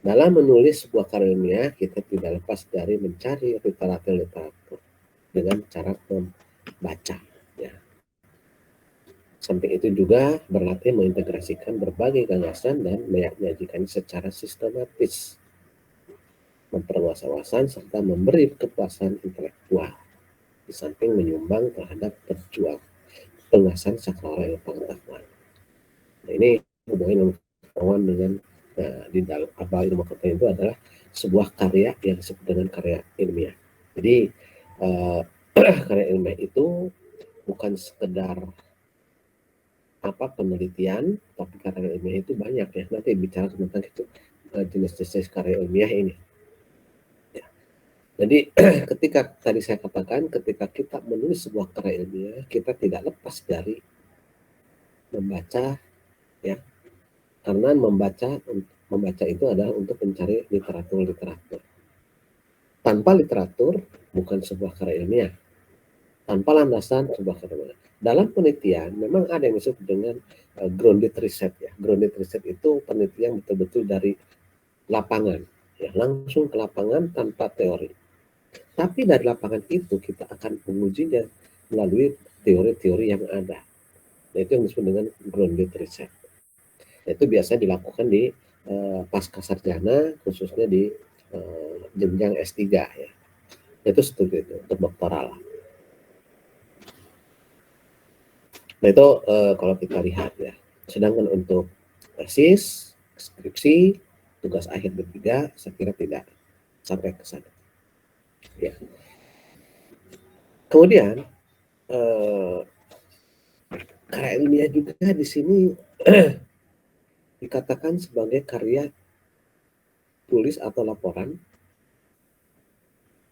Dalam menulis sebuah karya ilmiah, kita tidak lepas dari mencari literatur dengan cara membaca. Ya. Samping itu juga berlatih mengintegrasikan berbagai gagasan dan menyajikannya secara sistematis, memperluas wawasan serta memberi kepuasan intelektual, di samping menyumbang terhadap penguasaan sakral pengetahuan. Nah, ini hubungan pengetahuan dengan di dalam ilmu pengetahuan itu adalah sebuah karya yang disebut dengan karya ilmiah. Jadi karya ilmiah itu bukan sekedar penelitian, tapi karya ilmiah itu banyak ya. Nanti bicara tentang itu jenis-jenis karya ilmiah ini. Ya. Jadi ketika tadi saya katakan, ketika kita menulis sebuah karya ilmiah, kita tidak lepas dari membaca, ya, karena membaca itu adalah untuk mencari literatur. Tanpa literatur bukan sebuah karya ilmiah. Tanpa landasan sebuah karya ilmiah. Dalam penelitian memang ada yang disebut dengan grounded research ya. Grounded research itu penelitian betul-betul dari lapangan, ya, langsung ke lapangan tanpa teori. Tapi dari lapangan itu kita akan mengujinya melalui teori-teori yang ada. Nah, itu yang disebut dengan grounded research. Itu biasanya dilakukan di pasca sarjana, khususnya di jenjang S3 ya. Itu studi itu untuk doktoral. Nah itu kalau kita lihat ya. Sedangkan untuk tesis, skripsi, tugas akhir ketiga, saya kira tidak sampai ke sana. Ya. Kemudian karya ilmiah juga di sini dikatakan sebagai karya tulis atau laporan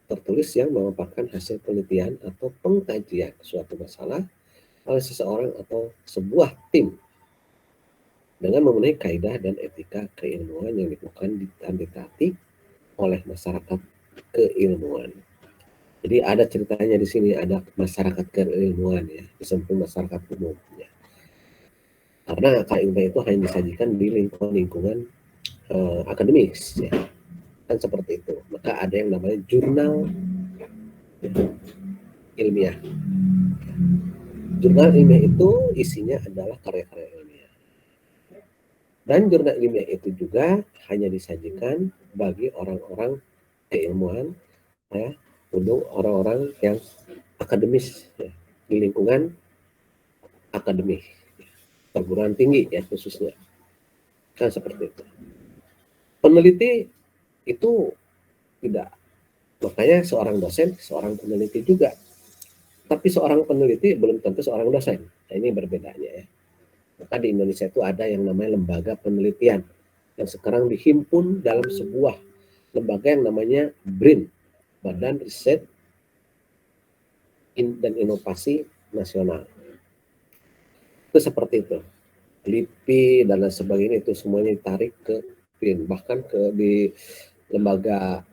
tertulis yang memaparkan hasil penelitian atau pengkajian suatu masalah oleh seseorang atau sebuah tim dengan memenuhi kaidah dan etika keilmuan yang ditandati oleh masyarakat keilmuan. Jadi ada ceritanya di sini, ada masyarakat keilmuan ya, di samping masyarakat umum ya. Karena karya ilmiah itu hanya disajikan di lingkungan akademis ya. Kan seperti itu. Maka ada yang namanya jurnal ilmiah. Jurnal ilmiah itu isinya adalah karya-karya ilmiah. Dan jurnal ilmiah itu juga hanya disajikan bagi orang-orang keilmuan ya, untuk orang-orang yang akademis ya, di lingkungan akademik perguruan tinggi ya khususnya. Kan seperti itu. Peneliti itu tidak, makanya seorang dosen, seorang peneliti juga. Tapi seorang peneliti belum tentu seorang dosen. Nah, ini berbedanya ya. Maka di Indonesia itu ada yang namanya lembaga penelitian yang sekarang dihimpun dalam sebuah lembaga yang namanya BRIN, Badan Riset dan Inovasi Nasional. Itu seperti itu. LIPI dan lain sebagainya itu semuanya ditarik ke BRIN, bahkan di lembaga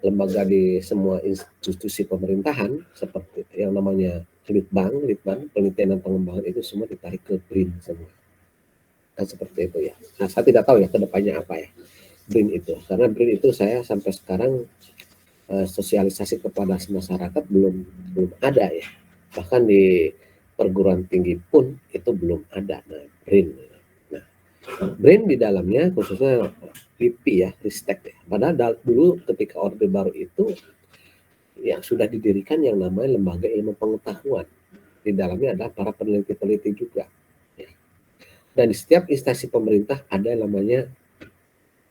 di semua institusi pemerintahan seperti yang namanya Litbang, penelitian dan pengembangan itu semua ditarik ke BRIN semua. Kan seperti itu ya. Nah, saya tidak tahu ya kedepannya apa ya BRIN itu, karena BRIN itu saya sampai sekarang sosialisasi kepada masyarakat belum ada ya. Bahkan di perguruan tinggi pun itu belum ada. Nah, BRIN. Nah, BRIN di dalamnya khususnya LIPI ya, Ristek ya. Padahal dulu ketika Orde Baru itu yang sudah didirikan yang namanya Lembaga Ilmu Pengetahuan. Di dalamnya ada para peneliti-peneliti juga. Ya. Dan di setiap instansi pemerintah ada yang namanya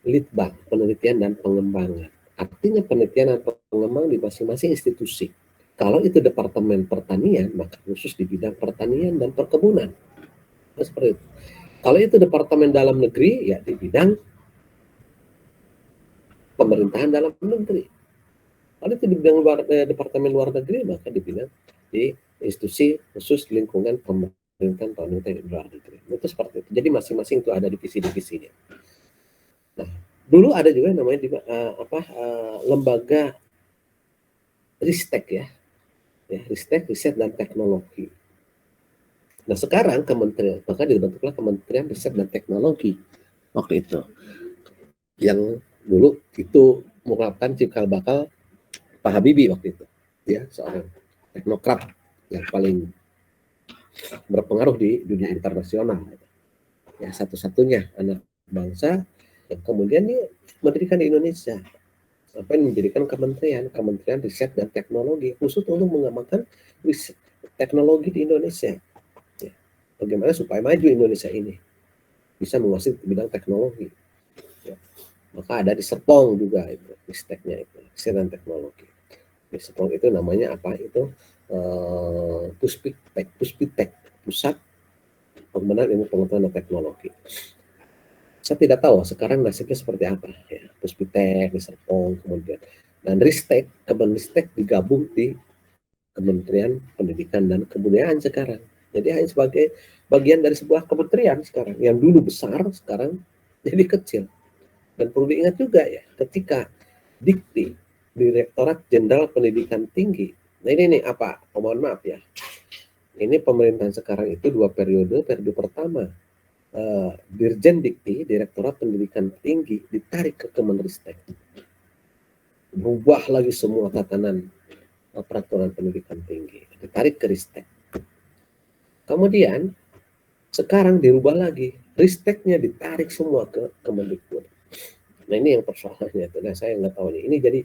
Litbang, penelitian dan pengembangan. Artinya penelitian dan pengembangan di masing-masing institusi. Kalau itu Departemen Pertanian, maka khusus di bidang pertanian dan perkebunan. Seperti itu. Kalau itu Departemen Dalam Negeri, ya di bidang pemerintahan dalam negeri. Kalau itu di bidang Departemen Luar Negeri, maka di bidang di institusi khusus lingkungan pemerintahan luar negeri. Itu seperti itu. Jadi masing-masing itu ada divisi-divisinya. Nah, dulu ada juga yang namanya lembaga Ristek ya, Ristek, Riset dan Teknologi. Nah sekarang kementerian, maka dibentuklah Kementerian Riset dan Teknologi waktu itu, yang dulu itu melakukan cikal bakal Pak Habibie waktu itu, ya, seorang teknokrat yang paling berpengaruh di dunia internasional, ya, satu-satunya anak bangsa yang kemudian dia mendirikan di Indonesia sampai mendirikan kementerian riset dan teknologi khusus untuk mengembangkan riset teknologi di Indonesia, ya. Bagaimana supaya maju Indonesia ini bisa menguasai bidang teknologi, ya. Maka ada di Serpong juga itu risteknya, itu riset dan teknologi. Di Serpong itu namanya apa itu, Puspitek, Pusat Pengembangan Ilmu Pengetahuan dan Teknologi. Saya tidak tahu sekarang nasibnya seperti apa, ya. Puspitek di Serpong, kemudian dan Ristek, Kemenristek digabung di Kementerian Pendidikan dan Kebudayaan sekarang. Jadi hanya sebagai bagian dari sebuah kementerian sekarang yang dulu besar sekarang jadi kecil. Dan perlu diingat juga, ya, ketika Dikti, Direktorat Jenderal Pendidikan Tinggi. Nah ini nih apa? Oh, mohon maaf ya. Ini pemerintahan sekarang itu 2 periode. Periode pertama Dirjen Dikti, Direktorat Pendidikan Tinggi ditarik ke Kemenristek. Berubah lagi semua tatanan peraturan pendidikan tinggi, ditarik ke Ristek. Kemudian sekarang dirubah lagi, Risteknya ditarik semua ke Kemendikbud. Nah ini yang persoalannya itu. Nah saya nggak tahu nih. Ini jadi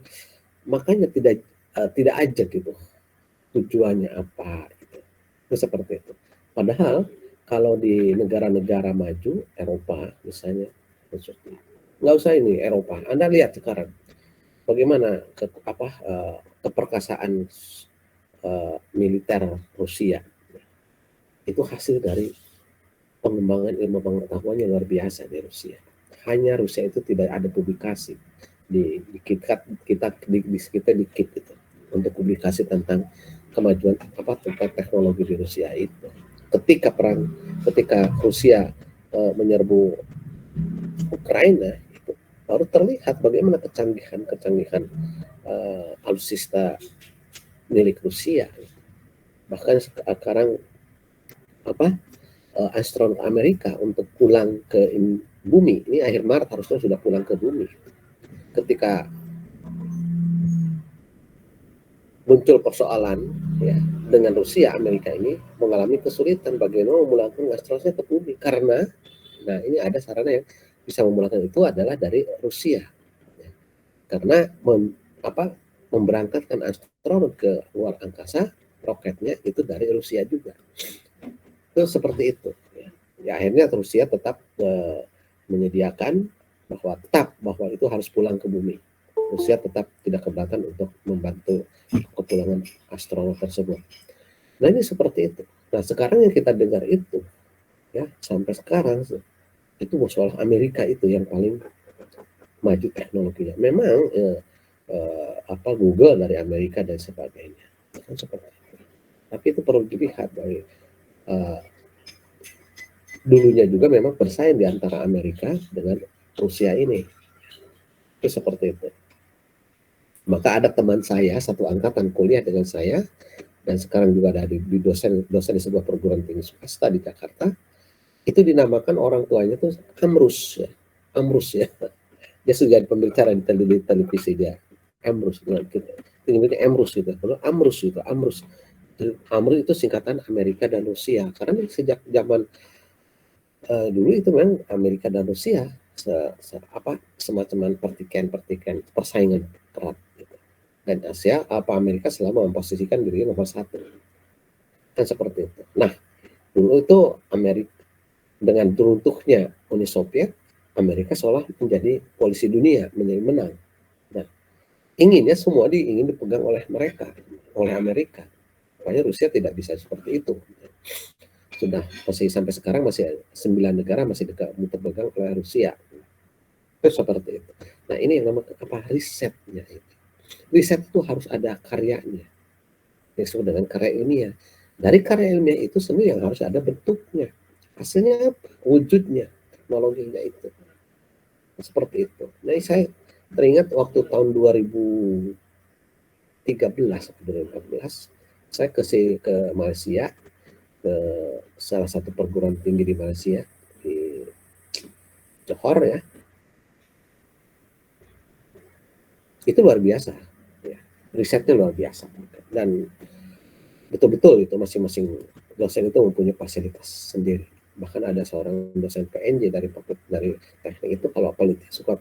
makanya tidak aja gitu tujuannya apa gitu. Itu seperti itu. Padahal kalau di negara-negara maju Eropa misalnya, nggak usah ini Eropa, Anda lihat sekarang bagaimana keperkasaan militer Rusia itu hasil dari pengembangan ilmu pengetahuan yang luar biasa di Rusia. Hanya Rusia itu tidak ada publikasi di kita dikit itu untuk publikasi tentang kemajuan tentang teknologi di Rusia itu. Ketika Rusia menyerbu Ukraina, itu baru terlihat bagaimana kecanggihan alutsista milik Rusia. Bahkan sekarang astronot Amerika untuk pulang ke bumi ini akhir Maret harusnya sudah pulang ke bumi. Ketika muncul persoalan, ya, dengan Rusia, Amerika ini mengalami kesulitan bagaimana memulangkan astronotnya ke bumi karena ini ada sarana yang bisa memulangkan itu adalah dari Rusia, ya. Karena memberangkatkan astronot ke luar angkasa, roketnya itu dari Rusia juga. Itu seperti itu, ya. Ya akhirnya Rusia tetap menyediakan bahwa itu harus pulang ke bumi. Rusia tetap tidak keberatan untuk membantu kepulangan astronot tersebut. Nah ini seperti itu. Nah sekarang yang kita dengar itu, ya, sampai sekarang itu musuh Amerika itu yang paling maju teknologinya. Memang Google dari Amerika dan sebagainya, kan seperti itu. Tapi itu perlu dilihat dari dulunya juga memang bersaing di antara Amerika dengan Rusia ini. Itu seperti itu. Maka ada teman saya satu angkatan kuliah dengan saya dan sekarang juga ada di dosen di sebuah perguruan tinggi swasta di Jakarta. Itu dinamakan orang tuanya tuh Amrus, ya. Amrus, ya. Dia sudah jadi pembicara di televisi dia. Amrus gitu. Tinggi Amrus gitu. Amrus gitu. Amrus itu singkatan Amerika dan Rusia. Karena sejak zaman dulu itu memang Amerika dan Rusia semacam pertikaian persaingan kerat gitu. Dan Amerika selalu memposisikan diri nomor 1 kan seperti itu. Nah dulu itu Amerika dengan runtuhnya Uni Soviet, Amerika seolah menjadi polisi dunia, menjadi menang. Nah inginnya semua ingin dipegang oleh Amerika, supaya Rusia tidak bisa seperti itu. Masih sampai sekarang masih 9 negara masih dipegang oleh Rusia. Itu seperti itu. Nah ini yang namanya risetnya itu. Riset itu harus ada karyanya, disebut dengan karya ilmiah. Dari karya ilmiah itu sendiri yang harus ada bentuknya, hasilnya apa? Wujudnya, teknologinya itu. Seperti itu. Nah saya teringat waktu tahun 2013 atau 2014 saya ke Malaysia, ke salah satu perguruan tinggi di Malaysia di Johor, ya. Itu luar biasa, ya. Risetnya luar biasa. Dan betul-betul itu masing-masing dosen itu mempunyai fasilitas sendiri. Bahkan ada seorang dosen PNJ dari teknik itu kalau peneliti suka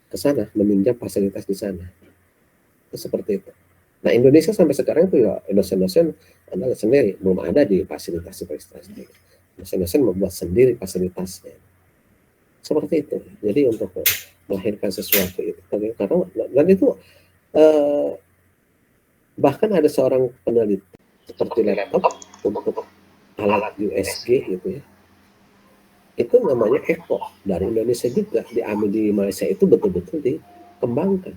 ke sana meminjam fasilitas di sana. Itu seperti itu. Nah, Indonesia sampai sekarang itu ya dosen-dosen adalah sendiri, belum ada di fasilitas. Dosen-dosen membuat sendiri fasilitasnya. Seperti itu. Jadi untuk melahirkan sesuatu itu karena dan itu eh, bahkan ada seorang peneliti seperti laptop untuk alat USG gitu ya. Itu namanya Eko dari Indonesia juga, diambil di Malaysia, itu betul-betul dikembangkan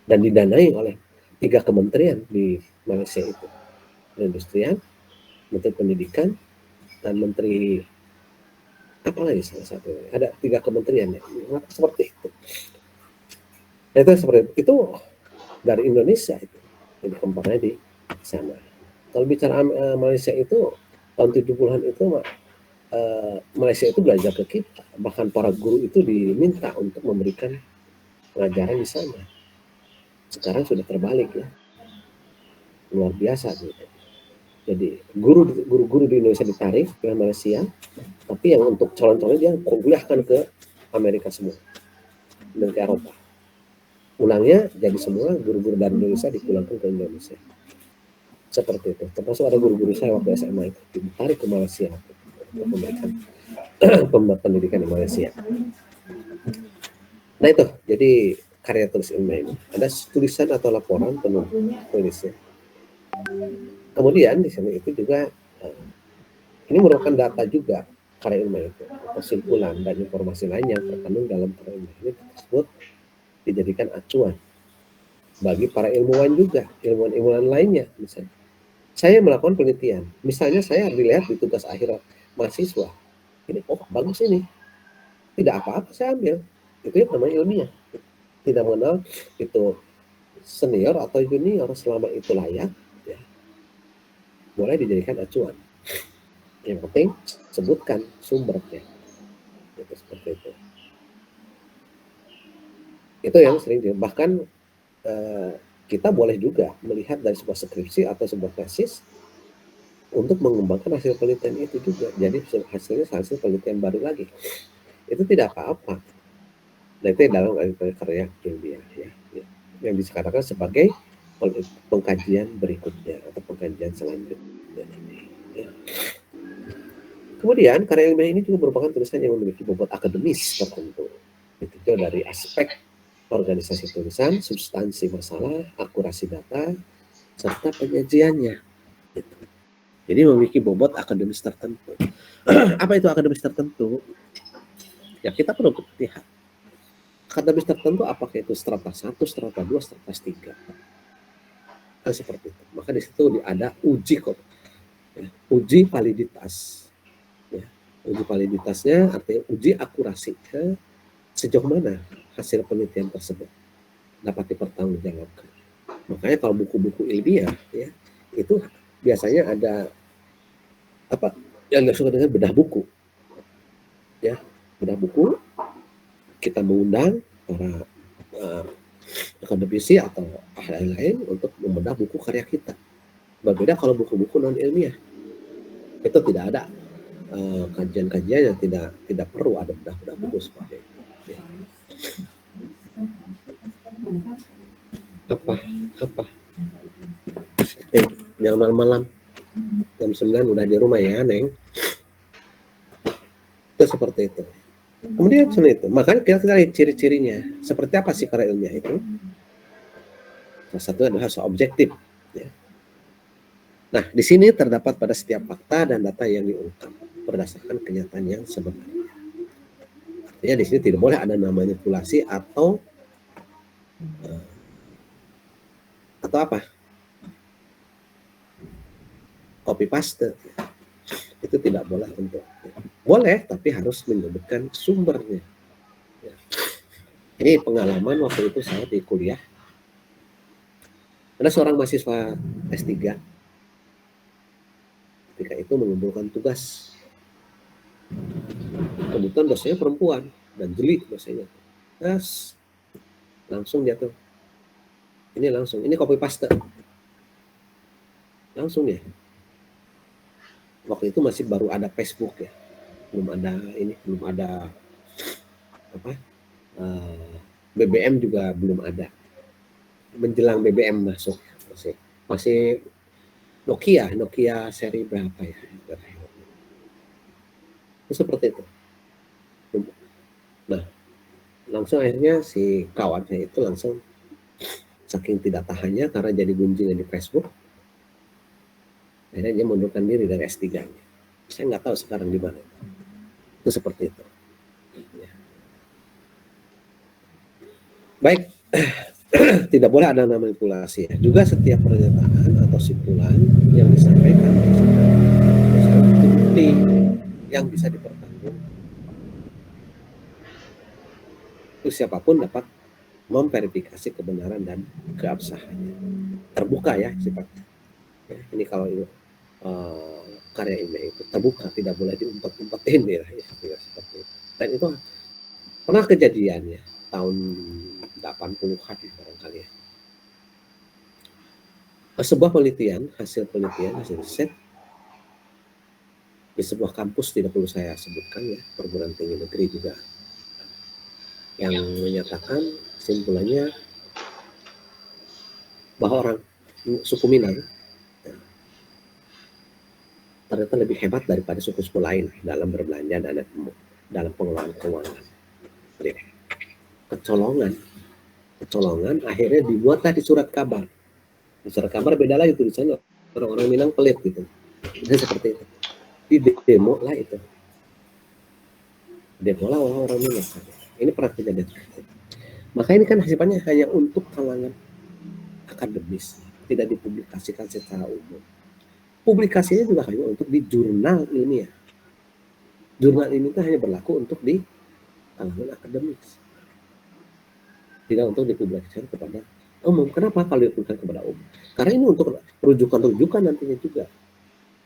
dan didanai oleh 3 kementerian di Malaysia itu. Perindustrian, Menteri Pendidikan, dan Menteri apa lagi salah satu. Ada 3 kementerian ya. Seperti itu. Itu seperti itu dari Indonesia itu. Jadi kembangnya di sana. Kalau bicara Malaysia itu tahun 70-an itu Malaysia itu belajar ke kita. Bahkan para guru itu diminta untuk memberikan pengajaran di sana. Sekarang sudah terbalik ya. Luar biasa gitu. Jadi guru-guru di Indonesia ditarik ke Malaysia, tapi yang untuk calon-calon dia kuliahkan ke Amerika semua dan ke Eropa. Ulangnya jadi semua guru-guru dari Indonesia dipulangkan ke Indonesia. Seperti itu. Termasuk ada guru-guru saya waktu SMA itu ditarik ke Malaysia untuk memberikan pendidikan di Malaysia. Nah itu, jadi karya tulis ilmiah ini ada tulisan atau laporan penulisnya. Kemudian di sini itu juga ini merupakan data juga karya ilmiah itu, kesimpulan dan informasi lain yang terkandung dalam karya ilmiah ini tersebut dijadikan acuan bagi para ilmuwan juga, ilmuwan lainnya. Misalnya, saya melakukan penelitian, misalnya saya dilihat di tugas akhir mahasiswa, ini bagus ini, tidak apa-apa saya ambil, itu yang namanya ilmiah. Tidak mengenal itu senior atau junior, selama itu layak, ya, boleh dijadikan acuan. Yang penting sebutkan sumbernya. Itu seperti itu. Itu yang sering bahkan kita boleh juga melihat dari sebuah skripsi atau sebuah tesis untuk mengembangkan hasil penelitian itu juga. Jadi hasilnya hasil penelitian baru lagi. Itu tidak apa-apa. Nah itu dalam karya ilmiah ya, yang dikatakan sebagai pengkajian berikutnya atau pengkajian selanjutnya. Ya. Kemudian karya ilmiah ini juga merupakan tulisan yang memiliki bobot akademis tertentu. Itu dari aspek organisasi tulisan, substansi masalah, akurasi data, serta penyajiannya. Gitu. Jadi memiliki bobot akademis tertentu. Apa itu akademis tertentu? Ya kita perlu lihat. Akademis tertentu apakah itu strata 1, strata 2, strata 3. Kan seperti itu. Maka di situ ada uji kok. Ya, uji validitas. Ya, uji validitasnya artinya uji akurasi sejauh mana hasil penelitian tersebut dapat dipertanggungjawabkan. Makanya kalau buku-buku ilmiah ya itu biasanya ada apa yang disebut dengan bedah buku. Ya, bedah buku kita mengundang para akademisi atau ahli lain untuk membedah buku karya kita. Berbeda kalau buku-buku non ilmiah, itu tidak ada kajian-kajian yang tidak perlu ada bedah buku seperti itu. Ya. Apa? Jangan malam-malam, jam 9 udah di rumah ya, Neng. Itu seperti itu. Kemudian itu, makanya kita lihat ciri-cirinya. Seperti apa sih karya ilmiah itu? Salah satu adalah soal objektif. Ya. Nah, di sini terdapat pada setiap fakta dan data yang diungkap berdasarkan kenyataan yang sebenarnya. Artinya di sini tidak boleh ada manipulasi atau apa? Copy paste. Itu tidak boleh untuk. Boleh, tapi harus menyebutkan sumbernya. Ya. Ini pengalaman waktu itu saya di kuliah. Ada seorang mahasiswa S3 ketika itu mengumpulkan tugas. Kebetulan dosennya perempuan dan jeli dosennya. Terus langsung dia tuh Ini langsung, ini copy paste. Langsung ya. Waktu itu masih baru ada Facebook ya. Belum ada ini, belum ada apa? BBM juga belum ada. Menjelang BBM masuk masih Nokia seri berapa ya? Itu seperti itu. Nah, langsung akhirnya si kawannya itu langsung saking tidak tahannya karena jadi gunjingan di Facebook, akhirnya dia mundurkan diri dari S3-nya. Saya nggak tahu sekarang di mana. Itu seperti itu. Ya. Baik, tidak boleh ada manipulasi. Juga setiap pernyataan atau simpulan yang disampaikan harus bukti yang bisa dipertanggungjawabkan. Itu siapapun dapat memverifikasi kebenaran dan keabsahannya. Terbuka ya sifatnya. Ya, ini kalau karya ilmiah itu terbuka, tidak boleh diumpet-umpetin ya, seperti itu. Dan itu pernah kejadian ya tahun 80-an barangkali ya. Sebuah penelitian, hasil riset di sebuah kampus, tidak perlu saya sebutkan ya, perguruan tinggi negeri juga, yang menyatakan kesimpulannya bahwa orang suku Minang ternyata lebih hebat daripada suku-suku lain dalam berbelanja dan dalam pengelolaan keuangan. Kecolongan akhirnya dibuatlah di surat kabar. Di surat kabar beda lagi tulisannya, orang-orang Minang pelit gitu. Dan seperti itu. Di demo lah itu. Demo lah orang-orang Minang. Ini pernah kejadian. Maka ini kan sifatnya hanya untuk kalangan akademis, tidak dipublikasikan secara umum. Publikasinya juga hanya untuk di jurnal ilmiah. Jurnal ini itu hanya berlaku untuk di kalangan akademis, tidak untuk dipublikasikan kepada umum. Kenapa kalau dipublikasikan kepada umum? Karena ini untuk rujukan-rujukan nantinya juga.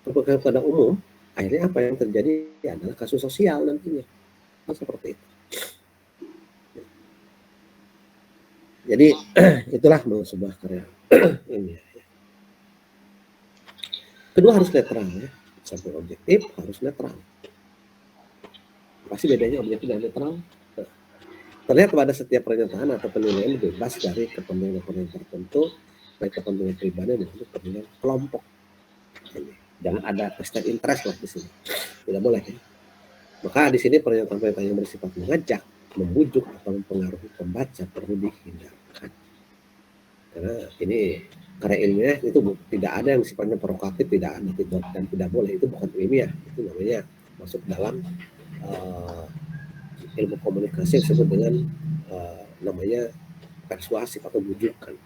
Publikasikan kepada umum, akhirnya apa yang terjadi adalah kasus sosial nantinya. Seperti itu. Jadi itulah sebuah karya ilmiah. Kedua harus netral ya. Sampai objektif harus netral. Pasti bedanya objektif dan netral. Terlihat pada setiap pernyataan atau penilaian bebas dari kepentingan tertentu, baik kepentingan pribadi maupun kepentingan kelompok. Jangan ada vested interest lah di sini. Tidak boleh ya. Maka di sini pernyataan-pernyataan yang bersifat mengajak, membujuk atau mempengaruhi pembaca perlu dihindarkan. Karena ini karya ilmiah itu tidak ada yang sifatnya provokatif, tidak ada dan tidak boleh. Itu bukan ilmiah, itu namanya masuk dalam ilmu komunikasi yang disebut dengan namanya persuasif atau bujukan,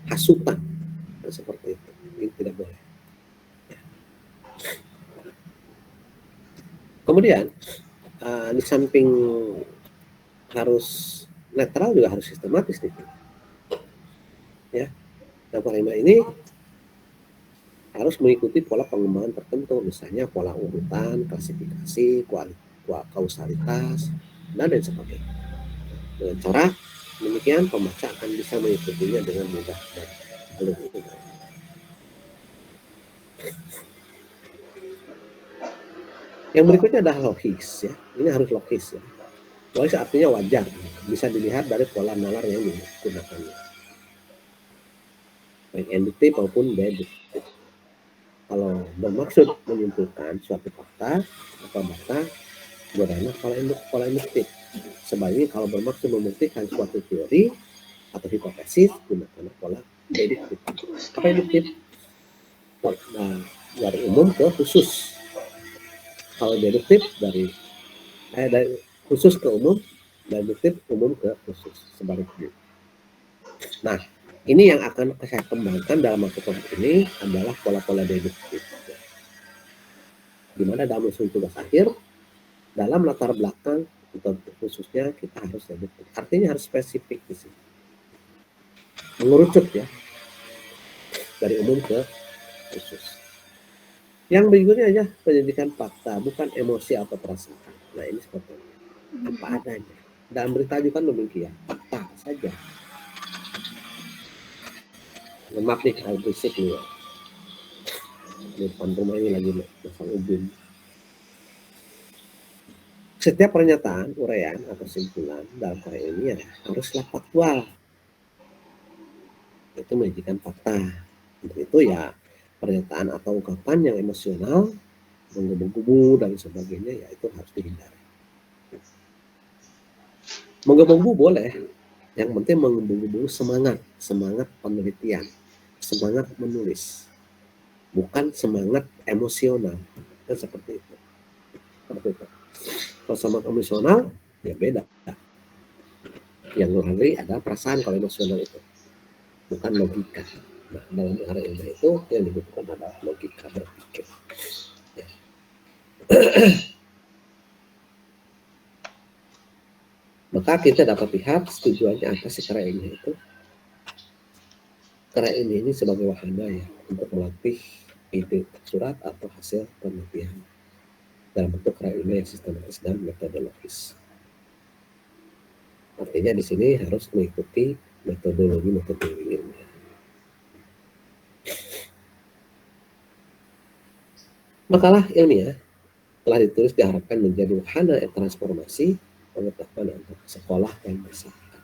hasutan, seperti itu. Ini tidak boleh. Kemudian di samping harus netral juga harus sistematis nih. Ya, nah kalimat ini harus mengikuti pola pengembangan tertentu, misalnya pola urutan, klasifikasi, kausalitas, dan lain sebagainya. Dengan cara demikian pembaca akan bisa mengikutinya dengan mudah dan alur itu. Yang berikutnya adalah logis ya. Ini harus logis ya. Logis artinya wajar, bisa dilihat dari pola nalar yang digunakannya, baik induktif maupun deduktif. Kalau bermaksud menyimpulkan suatu fakta atau data, gunakanlah pola induktif. Sebaliknya kalau bermaksud membuktikan suatu teori atau hipotesis, gunakanlah pola deduktif. Apa induktif? Nah, dari umum ke khusus. Kalau deduktif dari khusus ke umum, deduktif umum ke khusus, sebaliknya. Nah, ini yang akan saya kembangkan dalam waktu ini adalah pola-pola deduktif. Di mana dalam usul tugas akhir, dalam latar belakang atau khususnya kita harus deduktif. Artinya harus spesifik di sini. Mengerucut ya, dari umum ke khusus. Yang berikutnya aja pendidikan fakta, bukan emosi atau perasaan. Nah ini seperti apa adanya. Dalam berita juga kan demikian, fakta saja. Maaf nih, agak berisik nih ya. Di depan rumah ini lagi masang ubin. Setiap pernyataan, uraian, atau kesimpulan dalam karya ilmiah haruslah faktual. Itu menyajikan fakta. Untuk itu ya pernyataan atau ungkapan yang emosional, menggebu-gebu dan sebagainya, ya itu harus dihindari. Menggebu-gebu boleh, yang penting menggebu-gebu semangat penelitian, semangat menulis, bukan semangat emosional. Kan seperti itu. Kalau semangat emosional, ya beda. Yang nurani adalah perasaan kalau emosional itu, bukan logika. Nah, dalam karya ilmiah itu yang dibutuhkan adalah logika berpikir. Ya. Maka kita dapat lihat tujuannya apa sih karya ilmiah itu. Karya ilmiah ini sebagai wahana ya untuk melatih ide tersurat atau hasil penelitian dalam bentuk karya ilmiah yang sistematis dan metodologis. Artinya di sini harus mengikuti metodologi ilmiah. Makalah ilmiah telah ditulis diharapkan menjadi wahana transformasi pengetahuan untuk sekolah dan masyarakat.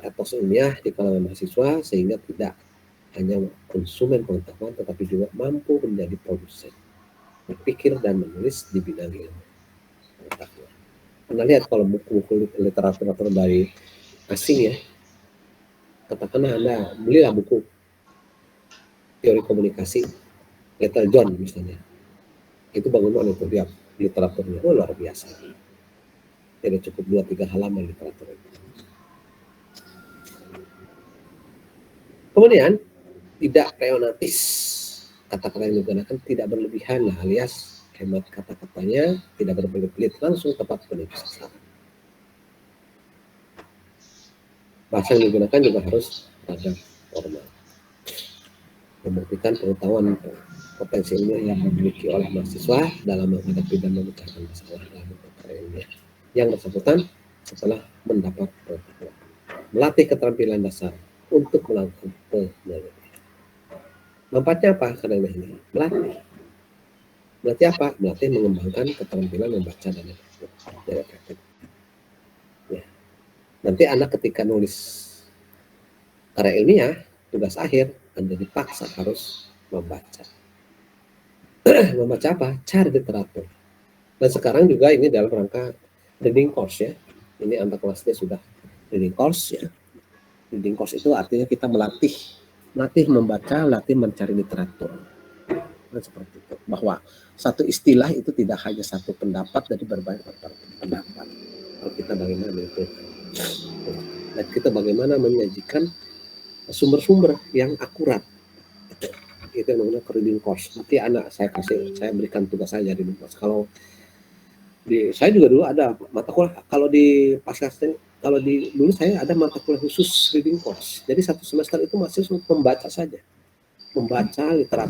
Etos ilmiah di kalangan mahasiswa sehingga tidak hanya konsumen pengetahuan tetapi juga mampu menjadi produsen, berpikir dan menulis di bidang ilmu pengetahuan. Anda lihat kalau buku-buku literatur dari asing ya, katakanlah Anda belilah buku teori komunikasi Little John misalnya, itu bagaimana itu dia literaturnya, luar biasa. Tidak cukup 2-3 halaman literatur itu. Kemudian tidak reonatis, kata-kata yang digunakan tidak berlebihan alias hemat kata-katanya, tidak berbelit-belit, langsung tepat pada sasaran. Bahasa yang digunakan juga harus ada formal, membuktikan pengetahuan potensi ilmiah yang dimiliki oleh mahasiswa dalam menghadapi dan memecahkan masalah dalam karya ilmiah yang bersangkutan setelah mendapat pengetahuan. Melatih keterampilan dasar untuk melakukan penelitian. Manfaatnya apa karya ilmiah ini? Melatih apa? Melatih mengembangkan keterampilan membaca dan efektif. Ya. Nanti anak ketika nulis karya ilmiah, tugas akhir Anda dipaksa harus membaca. Membaca apa? Cari literatur. Dan sekarang juga ini dalam rangka reading course ya. Ini anak kelasnya sudah reading course ya. Reading course itu artinya kita melatih membaca, melatih mencari literatur. Dan seperti itu. Bahwa satu istilah itu tidak hanya satu pendapat dari berbagai pendapat. Kalau kita bagaimana menentukan. Dan kita bagaimana menyajikan sumber-sumber yang akurat. Itu yang namanya reading course. Nanti anak saya berikan tugas saya di course. Kalau saya juga dulu ada mata kuliah, kalau di dulu saya ada mata kuliah khusus reading course. Jadi satu semester itu masih membaca saja, membaca literatur